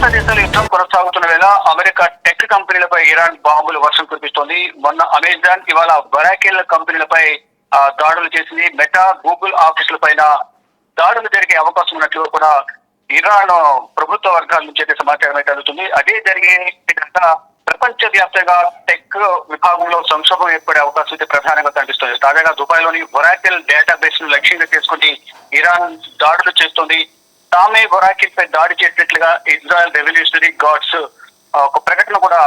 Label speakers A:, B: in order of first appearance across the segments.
A: పశ్చిమాసియా దేశాల యుద్ధం కొనసాగుతున్న వేళ అమెరికా టెక్ కంపెనీలపై ఇరాన్ బాంబులు వర్షం కురిపిస్తోంది. మొన్న అమెజాన్, ఇవాళ వరాకిల్ కంపెనీలపై దాడులు చేసింది. మెటా, గూగుల్ ఆఫీసుల పైన దాడులు జరిగే అవకాశం ఉన్నట్లు కూడా ఇరాన్ ప్రభుత్వ వర్గాల నుంచి అయితే సమాచారం అయితే అందుతుంది. అదే జరిగే ప్రపంచ వ్యాప్తంగా టెక్ విభాగంలో సంక్షోభం ఏర్పడే అవకాశం అయితే ప్రధానంగా కనిపిస్తుంది. తాజాగా దుబాయ్ లోని వరాకిల్ డేటాబేస్ ను లక్ష్యంగా చేసుకుని ఇరాన్ దాడులు చేస్తోంది. తామే వరాకిల్ పై దాడి చేసినట్లుగా ఇజ్రాయెల్ రెవల్యూషనరీ గార్డ్స్ ఒక ప్రకటన కూడా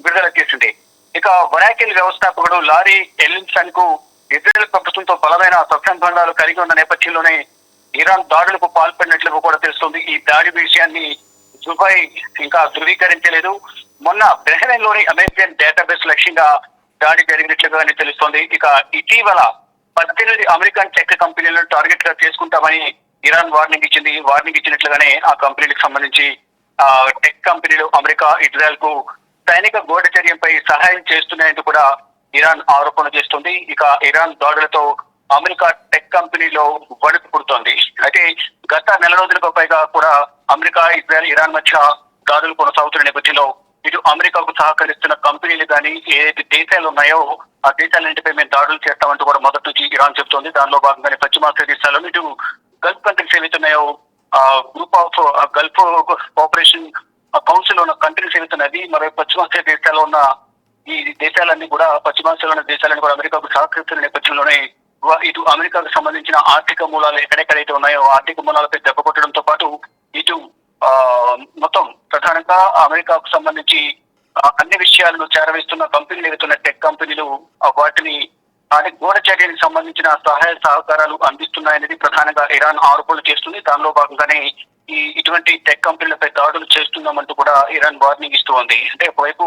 A: విడుదల చేసింది. ఇక వరాకిల్ వ్యవస్థాపకుడు లారీ ఎల్లిన్సన్ కు ఇజ్రాయెల్ ప్రభుత్వంతో బలమైన సత్సంబంధాలు కలిగి ఉన్న నేపథ్యంలోనే ఇరాన్ దాడులకు పాల్పడినట్లుగా కూడా తెలుస్తుంది. ఈ దాడి విషయాన్ని దుబాయ్ ఇంకా ధృవీకరించలేదు. మొన్న బహ్రెయిన్ లోని అమెరికన్ డేటాబేస్ లక్ష్యంగా దాడి జరిగినట్లుగానే తెలుస్తోంది. ఇక ఇటీవల 18 అమెరికన్ టెక్ కంపెనీలను టార్గెట్ గా చేసుకుంటామని ఇరాన్ వార్నింగ్ ఇచ్చింది. వార్నింగ్ ఇచ్చినట్లుగానే ఆ కంపెనీలకు సంబంధించి టెక్ కంపెనీలు అమెరికా, ఇజ్రాయెల్ కు సైనిక గూఢచర్యంపై సహాయం చేస్తున్నాయంటూ కూడా ఇరాన్ ఆరోపణ చేస్తుంది. ఇక ఇరాన్ దాడులతో అమెరికా టెక్ కంపెనీలో వణుకు పుడుతోంది. అయితే గత నెల రోజులకు పైగా కూడా అమెరికా, ఇజ్రాయెల్, ఇరాన్ మధ్య దాడులు కొనసాగుతున్న నేపథ్యంలో ఇటు అమెరికాకు సహకరిస్తున్న కంపెనీలు కానీ ఏదైతే దేశాలు ఉన్నాయో ఆ దేశాలన్నింటిపై మేము దాడులు చేస్తామంటూ కూడా మొదటి నుంచి ఇరాన్ చెబుతోంది. దానిలో భాగంగానే పశ్చిమాసియా దేశాలను ఇటు గల్ఫ్ కంట్రీస్ ఏవైతున్నాయో group of Gulf cooperation council ఉన్న కంట్రీస్ ఏవైతున్నది, మరో పశ్చిమాసియా దేశాల్లో ఉన్న ఈ దేశాలన్నీ కూడా పశ్చిమాసియాలో ఉన్న దేశాలన్నీ కూడా అమెరికాకు సహకరిస్తున్న నేపథ్యంలోనే ఇటు అమెరికాకు సంబంధించిన ఆర్థిక మూలాలు ఎక్కడెక్కడైతే ఉన్నాయో ఆర్థిక మూలాలపై దెబ్బ కొట్టడంతో పాటు ఇటు మొత్తం ప్రధానంగా అమెరికాకు సంబంధించి అన్ని విషయాలను చేరవేస్తున్న కంపెనీలు ఏవైతున్న టెక్ కంపెనీలు వాటిని గూఢచర్యానికి సంబంధించిన సహాయ సహకారాలు అందిస్తున్నాయనేది ప్రధానంగా ఇరాన్ ఆరోపణలు చేస్తుంది. దానిలో భాగంగానే ఇటువంటి టెక్ కంపెనీలపై దాడులు చేస్తున్నామంటూ కూడా ఇరాన్ వార్నింగ్ ఇస్తూ ఉంది. అంటే ఒకవైపు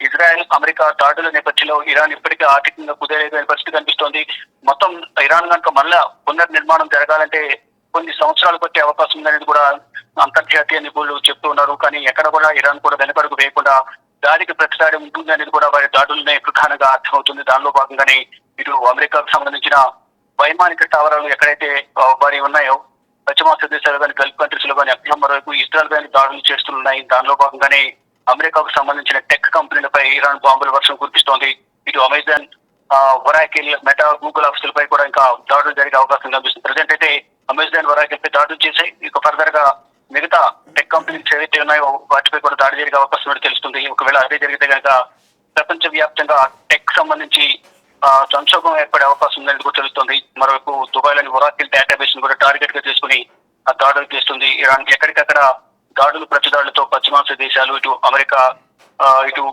A: ఇజ్రాయెల్, అమెరికా దాడుల నేపథ్యంలో ఇరాన్ ఇప్పటికే ఆర్థికంగా కుదేలైన పరిస్థితి కనిపిస్తోంది. మొత్తం ఇరాన్ కనుక మళ్ళా పునర్నిర్మాణం జరగాలంటే కొన్ని సంవత్సరాలు పట్టే అవకాశం ఉందనేది కూడా అంతర్జాతీయ నిపుణులు చెప్తూ ఉన్నారు. కానీ ఎక్కడ కూడా ఇరాన్ కూడా వెనకడుగు వేయకుండా దాడికి ప్రతిదాడి ఉంటుంది అనేది కూడా వారి దాడులనే ప్రధానంగా అర్థమవుతుంది. దానిలో భాగంగానే ఇటు అమెరికాకు సంబంధించిన వైమానిక స్థావరాలు ఎక్కడైతే వారి ఉన్నాయో పశ్చిమాసియా దేశాలు కానీ గల్ఫ్ కంట్రీస్ లో కానీ అక్కడ మరోవైపు ఇజ్రాయెల్ కానీ దాడులు చేస్తున్నాయి. దానిలో భాగంగానే అమెరికాకు సంబంధించిన టెక్ కంపెనీలపై ఇరాన్ బాంబుల వర్షం కురిపిస్తోంది. ఇటు అమెజాన్, వరాకిల్, మెటా, గూగుల్ ఆఫీసులపై కూడా ఇంకా దాడులు జరిగే అవకాశం కనిపిస్తుంది. ప్రజెంట్ అయితే అమెజాన్, వరాకిల్ పై దాడులు చేశాయి. ఇక ఫర్దర్ గా మిగతా టెక్ కంపెనీస్ ఏవైతే ఉన్నాయో వాటిపై కూడా దాడి జరిగే అవకాశం కూడా తెలుస్తుంది. ఒకవేళ అదే జరిగితే కనుక ప్రపంచ వ్యాప్తంగా టెక్ సంబంధించి సంక్షోభం ఏర్పడే అవకాశం ఉందని కూడా తెలుస్తుంది. మరోవైపు దుబాయ్ లోని వరాకిల్ డేటాబేస్ ను కూడా టార్గెట్ గా చేసుకుని ఆ దాడులు చేస్తుంది ఇరాన్. ఎక్కడికక్కడ దాడులు ప్రతిదాడులతో పశ్చిమాసియా దేశాలు ఇటు అమెరికా, ఇటు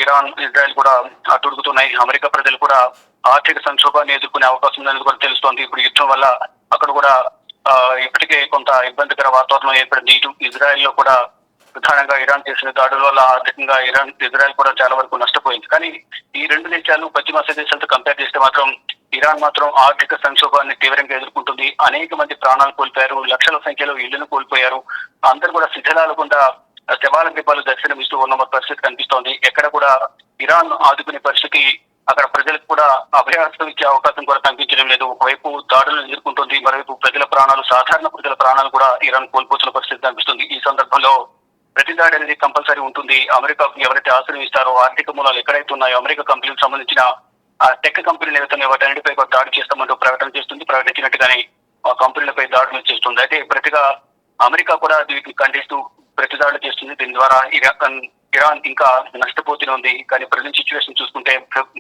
A: ఇరాన్, ఇజ్రాయెల్ కూడా అటుడుగుతున్నాయి. అమెరికా ప్రజలు కూడా ఆర్థిక సంక్షోభాన్ని ఎదుర్కొనే అవకాశం ఉందని కూడా తెలుస్తోంది. ఇప్పుడు యుద్ధం వల్ల అక్కడ కూడా ఇప్పటికే కొంత ఇబ్బందికర వాతావరణం ఏర్పడింది. ఇటు ఇజ్రాయెల్ లో కూడా ప్రధానంగా ఇరాన్ చేసిన దాడుల వల్ల ఆర్థికంగా ఇజ్రాయెల్ కూడా చాలా వరకు నష్టపోయింది. కానీ ఈ రెండు దేశాలు పశ్చిమాసియా దేశాలతో కంపేర్ చేస్తే మాత్రం ఇరాన్ మాత్రం ఆర్థిక సంక్షోభాన్ని తీవ్రంగా ఎదుర్కొంటుంది. అనేక మంది ప్రాణాలు కోల్పోయారు, లక్షల సంఖ్యలో ఇళ్లను కోల్పోయారు. అందరూ కూడా శిథిలాలకుండా శవాల దీపాలు దర్శనమిస్తూ ఉన్న పరిస్థితి కనిపిస్తోంది. ఎక్కడ కూడా ఇరాన్ ఆదుకునే పరిస్థితి, అక్కడ ప్రజలకు కూడా అభయాస్తం ఇచ్చే అవకాశం కూడా కనిపించడం లేదు. ఒకవైపు దాడులను ఎదుర్కొంటుంది, మరోవైపు ప్రజల ప్రాణాలు, సాధారణ ప్రజల ప్రాణాలు కూడా ఇరాన్ కోల్పోతున్న పరిస్థితి కనిపిస్తుంది. ఈ సందర్భంలో ప్రతిదాడి అనేది కంపల్సరీ ఉంటుంది. అమెరికాకు ఎవరైతే ఆశ్రయం ఇస్తారో ఆర్థిక మూలాలు ఎక్కడైతే ఉన్నాయో అమెరికా కంపెనీలకు సంబంధించిన టెక్ కంపెనీలు ఏవైతే వాటన్నిటిపై దాడి చేస్తామంటూ ప్రకటన చేస్తుంది. ప్రకటించినట్టుగానే ఆ కంపెనీలపై దాడులు చేస్తుంది. అయితే ప్రతిగా అమెరికా కూడా దీనికి ఖండిస్తూ ప్రతిదాడులు చేస్తుంది. దీని ద్వారా ఇరాన్ ఇంకా నష్టపోతూనే ఉంది. కానీ ప్రజెంట్ సిచ్యువేషన్ చూసుకుంటే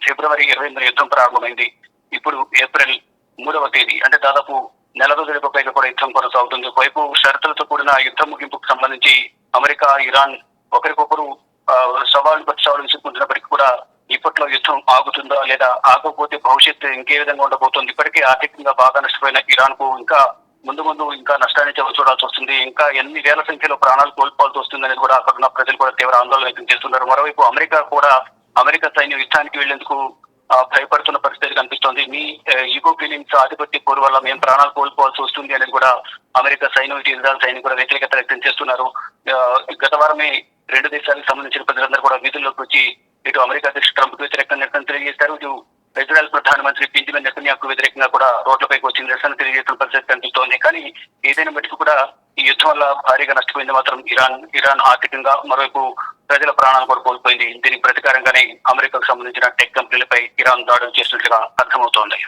A: ఫిబ్రవరి 28 యుద్ధం ప్రారంభమైంది. ఇప్పుడు ఏప్రిల్ 3వ తేదీ, అంటే దాదాపు నెల రోజులకు పైగా కూడా యుద్ధం కొనసాగుతుంది. ఒకవైపు షరతులతో కూడిన యుద్ధ ముగింపుకు సంబంధించి అమెరికా, ఇరాన్ ఒకరికొకరు సవాళ్లు విసుకుంటున్నప్పటికీ కూడా ఇప్పట్లో యుద్ధం ఆగుతుందా లేదా ఆగకపోతే భవిష్యత్తు ఇంకే విధంగా ఉండబోతోంది. ఇప్పటికే ఆర్థికంగా బాగా నష్టపోయిన ఇరాన్ కు ఇంకా ముందు ఇంకా నష్టాన్ని చూడాల్సి వస్తుంది. ఇంకా ఎన్ని వేల సంఖ్యలో ప్రాణాలు కోల్పోవాల్సి వస్తుంది అనేది కూడా అక్కడ ఉన్న ప్రజలు కూడా తీవ్ర ఆందోళన వ్యక్తం చేస్తున్నారు. మరోవైపు అమెరికా సైన్యం యుద్ధానికి వెళ్లేందుకు భయపడుతున్న పరిస్థితి కనిపిస్తోంది. మీ ఈగో ఫీలింగ్స్, ఆధిపత్య పోరు వల్ల మేము ప్రాణాలు కోల్పోవాల్సి వస్తుంది అనేది కూడా అమెరికా సైన్యం, ఇటు ఇజ్రాయెల్ సైన్యం కూడా వ్యతిరేకత వ్యక్తం చేస్తున్నారు. గత వారమే రెండు దేశాలకు సంబంధించిన ప్రజలందరూ కూడా వీధుల్లోకి వచ్చి ఇటు అమెరికా అధ్యక్షుడు ట్రంప్ వ్యతిరేకంగా తెలియజేశారు. ఇటు ఇజ్రాయెల్ ప్రధానమంత్రి బెంజమిన్ నెతన్యాహుకు వ్యతిరేకంగా కూడా రోడ్లపైకి వచ్చి నిరసన తెలియజేసిన పరిస్థితి కనిపిస్తోంది. కానీ ఏదైనా మటుకు కూడా ఈ యుద్ధం వల్ల భారీగా నష్టపోయింది మాత్రం ఇరాన్ ఆర్థికంగా, మరోవైపు ప్రజల ప్రాణాలు కూడా కోల్పోయింది. దీనికి ప్రతీకారంగానే అమెరికాకు సంబంధించిన టెక్ కంపెనీలపై ఇరాన్ దాడులు చేసినట్లుగా అర్థమవుతోంది.